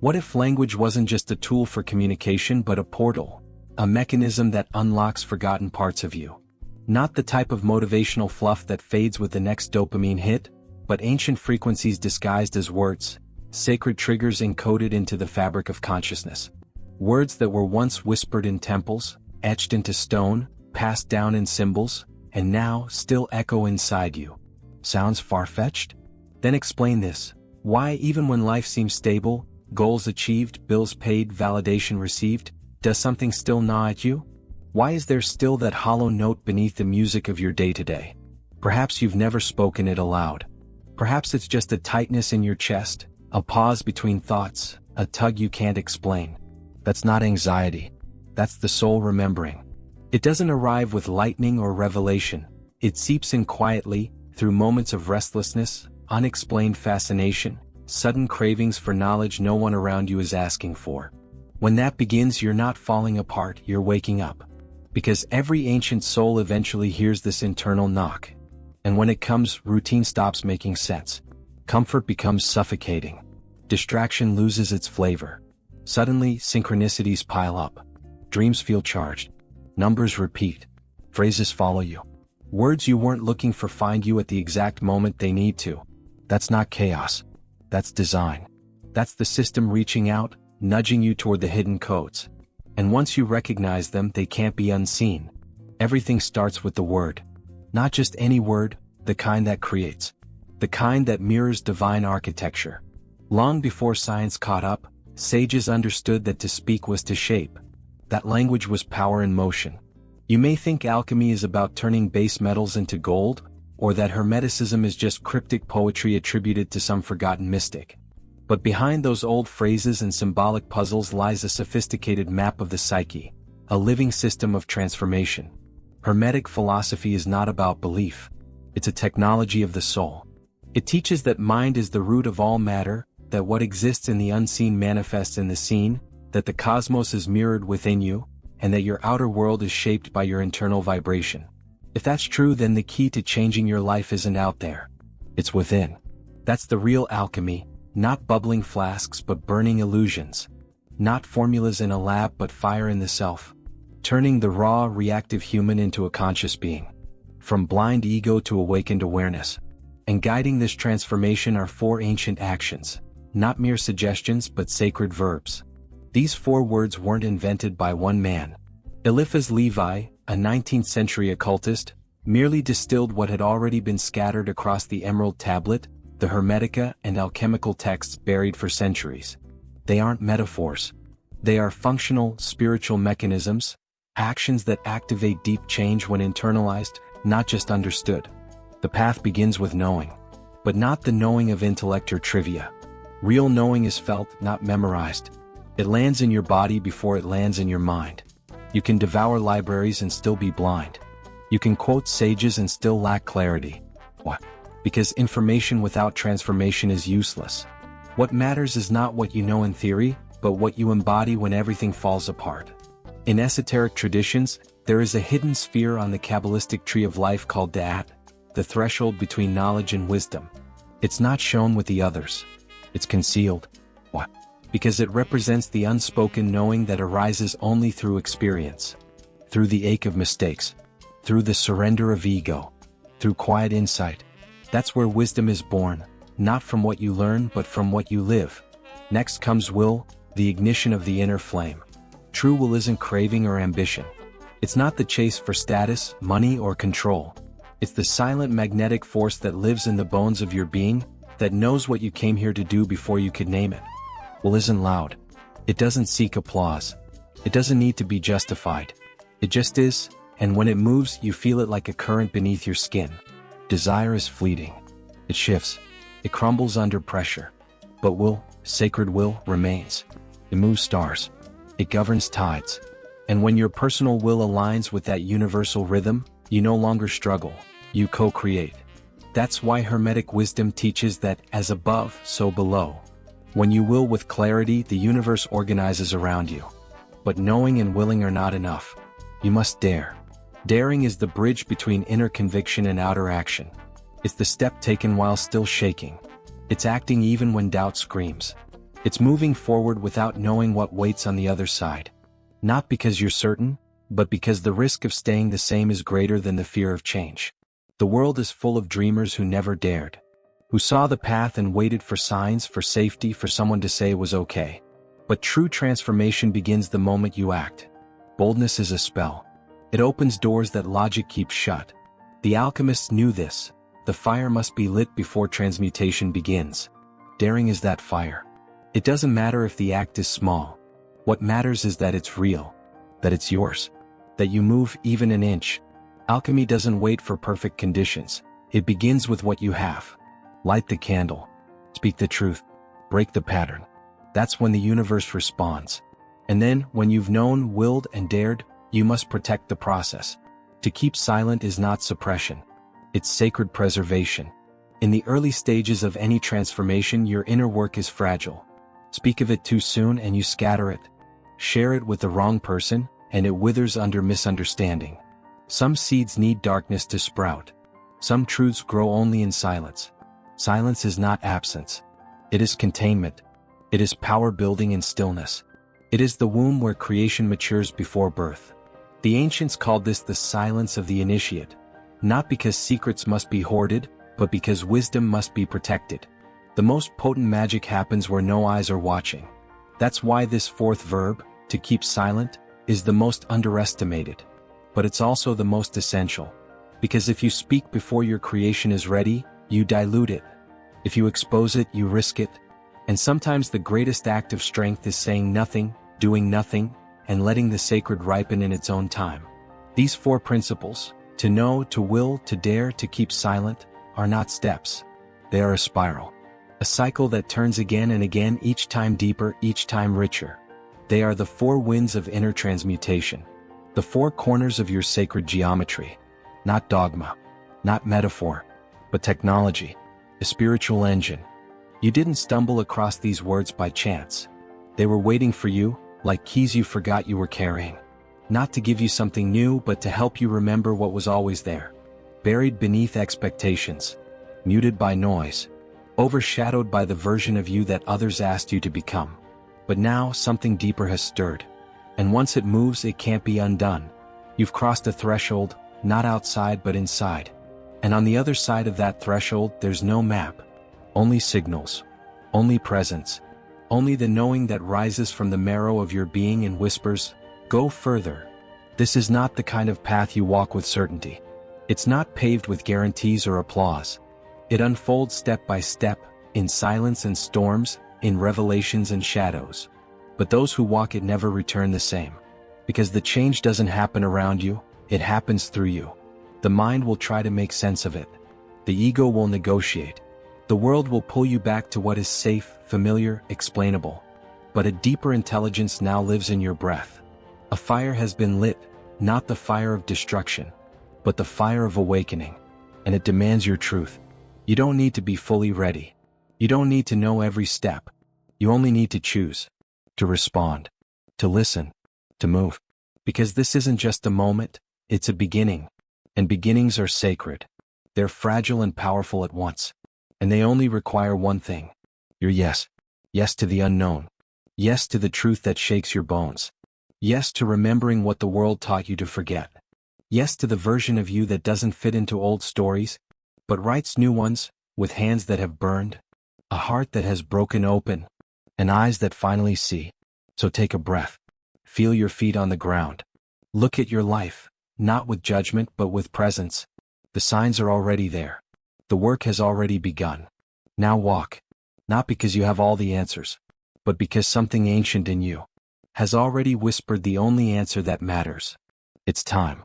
What if language wasn't just a tool for communication but a portal, a mechanism that unlocks forgotten parts of you? Not the type of motivational fluff that fades with the next dopamine hit, but ancient frequencies disguised as words, sacred triggers encoded into the fabric of consciousness. Words that were once whispered in temples, etched into stone, passed down in symbols, and now still echo inside you. Sounds far-fetched? Then explain this. Why, even when life seems stable, goals achieved, bills paid, validation received, does something still gnaw at you? Why is there still that hollow note beneath the music of your day-to-day? Perhaps you've never spoken it aloud. Perhaps it's just a tightness in your chest, a pause between thoughts, a tug you can't explain. That's not anxiety. That's the soul remembering. It doesn't arrive with lightning or revelation. It seeps in quietly, through moments of restlessness, unexplained fascination, sudden cravings for knowledge no one around you is asking for. When that begins, you're not falling apart, you're waking up. Because every ancient soul eventually hears this internal knock. And when it comes, routine stops making sense. Comfort becomes suffocating. Distraction loses its flavor. Suddenly, synchronicities pile up. Dreams feel charged. Numbers repeat. Phrases follow you. Words you weren't looking for find you at the exact moment they need to. That's not chaos. That's design. That's the system reaching out, nudging you toward the hidden codes. And once you recognize them, they can't be unseen. Everything starts with the word. Not just any word, the kind that creates. The kind that mirrors divine architecture. Long before science caught up, sages understood that to speak was to shape. That language was power in motion. You may think alchemy is about turning base metals into gold, or that Hermeticism is just cryptic poetry attributed to some forgotten mystic. But behind those old phrases and symbolic puzzles lies a sophisticated map of the psyche, a living system of transformation. Hermetic philosophy is not about belief. It's a technology of the soul. It teaches that mind is the root of all matter, that what exists in the unseen manifests in the seen, that the cosmos is mirrored within you, and that your outer world is shaped by your internal vibration. If that's true, then the key to changing your life isn't out there. It's within. That's the real alchemy, not bubbling flasks but burning illusions. Not formulas in a lab but fire in the self. Turning the raw, reactive human into a conscious being. From blind ego to awakened awareness. And guiding this transformation are 4 ancient actions. Not mere suggestions but sacred verbs. These 4 words weren't invented by one man. Eliphas Levi, a 19th century occultist, merely distilled what had already been scattered across the Emerald Tablet, the Hermetica and alchemical texts buried for centuries. They aren't metaphors. They are functional, spiritual mechanisms, actions that activate deep change when internalized, not just understood. The path begins with knowing. But not the knowing of intellect or trivia. Real knowing is felt, not memorized. It lands in your body before it lands in your mind. You can devour libraries and still be blind. You can quote sages and still lack clarity. Why? Because information without transformation is useless. What matters is not what you know in theory, but what you embody when everything falls apart. In esoteric traditions, there is a hidden sphere on the Kabbalistic tree of life called Da'at, the threshold between knowledge and wisdom. It's not shown with the others. It's concealed. Why? Because it represents the unspoken knowing that arises only through experience. Through the ache of mistakes. Through the surrender of ego. Through quiet insight. That's where wisdom is born, not from what you learn but from what you live. Next comes will, the ignition of the inner flame. True will isn't craving or ambition. It's not the chase for status, money, or control. It's the silent magnetic force that lives in the bones of your being, that knows what you came here to do before you could name it. Will isn't loud. It doesn't seek applause. It doesn't need to be justified. It just is, and when it moves, you feel it like a current beneath your skin. Desire is fleeting. It shifts. It crumbles under pressure. But will, sacred will, remains. It moves stars. It governs tides. And when your personal will aligns with that universal rhythm, you no longer struggle. You co-create. That's why Hermetic wisdom teaches that as above, so below. When you will with clarity, the universe organizes around you. But knowing and willing are not enough. You must dare. Daring is the bridge between inner conviction and outer action. It's the step taken while still shaking. It's acting even when doubt screams. It's moving forward without knowing what waits on the other side. Not because you're certain, but because the risk of staying the same is greater than the fear of change. The world is full of dreamers who never dared, who saw the path and waited for signs, for safety, for someone to say it was okay. But true transformation begins the moment you act. Boldness is a spell. It opens doors that logic keeps shut. The alchemists knew this. The fire must be lit before transmutation begins. Daring is that fire. It doesn't matter if the act is small. What matters is that it's real, that it's yours, that you move even an inch. Alchemy doesn't wait for perfect conditions. It begins with what you have. Light the candle. Speak the truth. Break the pattern. That's when the universe responds. And then, when you've known, willed, and dared, you must protect the process. To keep silent is not suppression. It's sacred preservation. In the early stages of any transformation, your inner work is fragile. Speak of it too soon and you scatter it. Share it with the wrong person, and it withers under misunderstanding. Some seeds need darkness to sprout. Some truths grow only in silence. Silence is not absence. It is containment. It is power building in stillness. It is the womb where creation matures before birth. The ancients called this the silence of the initiate, not because secrets must be hoarded, but because wisdom must be protected. The most potent magic happens where no eyes are watching. That's why this fourth verb, to keep silent, is the most underestimated. But it's also the most essential. Because if you speak before your creation is ready, you dilute it. If you expose it, you risk it. And sometimes the greatest act of strength is saying nothing, doing nothing, and letting the sacred ripen in its own time. These four principles, to know, to will, to dare, to keep silent, are not steps. They are a spiral. A cycle that turns again and again, each time deeper, each time richer. They are the four winds of inner transmutation. The four corners of your sacred geometry. Not dogma, not metaphor, but technology, a spiritual engine. You didn't stumble across these words by chance. They were waiting for you, like keys you forgot you were carrying. Not to give you something new, but to help you remember what was always there. Buried beneath expectations. Muted by noise. Overshadowed by the version of you that others asked you to become. But now something deeper has stirred. And once it moves, it can't be undone. You've crossed a threshold, not outside but inside. And on the other side of that threshold, there's no map. Only signals. Only presence. Only the knowing that rises from the marrow of your being and whispers, go further. This is not the kind of path you walk with certainty. It's not paved with guarantees or applause. It unfolds step by step, in silence and storms, in revelations and shadows. But those who walk it never return the same. Because the change doesn't happen around you, it happens through you. The mind will try to make sense of it. The ego will negotiate. The world will pull you back to what is safe, familiar, explainable. But a deeper intelligence now lives in your breath. A fire has been lit, not the fire of destruction, but the fire of awakening. And it demands your truth. You don't need to be fully ready. You don't need to know every step. You only need to choose. To respond. To listen. To move. Because this isn't just a moment, it's a beginning. And beginnings are sacred. They're fragile and powerful at once. And they only require one thing. Your yes. Yes to the unknown. Yes to the truth that shakes your bones. Yes to remembering what the world taught you to forget. Yes to the version of you that doesn't fit into old stories, but writes new ones, with hands that have burned, a heart that has broken open, and eyes that finally see. So take a breath. Feel your feet on the ground. Look at your life, not with judgment but with presence. The signs are already there. The work has already begun. Now walk. Not because you have all the answers, but because something ancient in you has already whispered the only answer that matters. It's time.